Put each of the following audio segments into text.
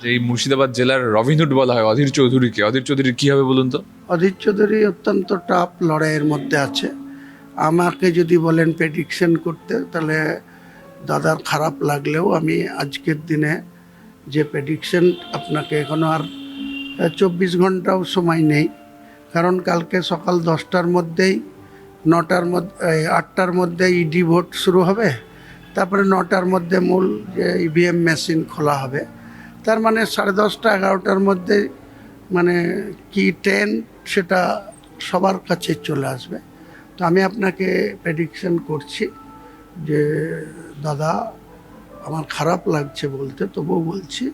যে এই মুর্শিদাবাদ জেলার রবিনহুড বলা হয় অধীর চৌধুরীকে, অধীর চৌধুরীর কী হবে বলুন তো? অধীর চৌধুরী অত্যন্ত টাফ লড়াইয়ের মধ্যে আছে। আমাকে যদি বলেন প্রেডিকশন করতে, তাহলে দাদার খারাপ লাগলেও আমি আজকের দিনে যে প্রেডিকশন আপনাকে এখনো আর 24 ঘন্টাও সময় নেই, কারণ কালকে সকাল 10টার মধ্যেই 9টার মধ্যে 8টার মধ্যে ইডি ভোট শুরু হবে, তারপরে 9টার মধ্যে মূল যে ইভিএম মেশিন খোলা হবে। তার মানে 10:30 11টার মধ্যে মানে কি ট্রেন সেটা সবার কাছে চলে আসবে। তো আমি আপনাকে প্রেডিকশন করছি যে দাদা, আমার খারাপ লাগছে বলতে, তবুও বলছি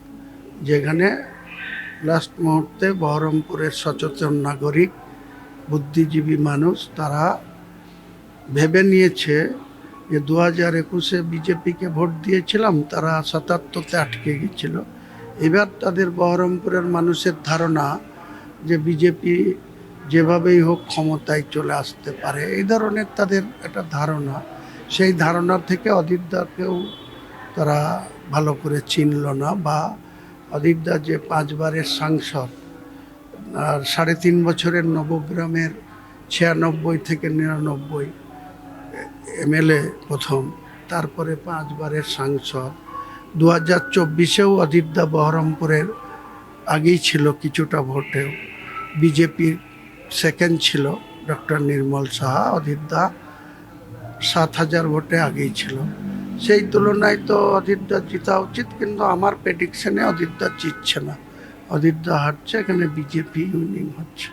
যে এখানে লাস্ট মুহূর্তে বহরমপুরের সচেতন নাগরিক বুদ্ধিজীবী মানুষ তারা ভেবে নিয়েছে যে 2021-এ বিজেপিকে ভোট দিয়েছিলাম, তারা 77-তে আটকে গেছিল। এবার তাদের বহরমপুরের মানুষের ধারণা যে বিজেপি যেভাবেই হোক ক্ষমতায় চলে আসতে পারে, এই ধরনের তাদের একটা ধারণা। সেই ধারণা থেকে অধীরদাকেও তারা ভালো করে চিনল না, বা অধীরদা যে 5বারের সাংসদ আর 3.5 বছরের নবগ্রামের 96 থেকে 99 এমএলএ প্রথম, তারপরে 5বারের সাংসদ। 2024-এও অধীরদা বহরমপুরের আগেই ছিল কিছুটা ভোটেও, বিজেপির সেকেন্ড ছিল ডক্টর নির্মল সাহা, অধীরদা 7,000 ভোটে আগেই ছিল। সেই তুলনায় তো অধীরদা জিতা উচিত, কিন্তু আমার প্রেডিকশনে অধীরদা জিতছে না, অধীরদা হারছে, এখানে বিজেপি উইনিং হচ্ছে।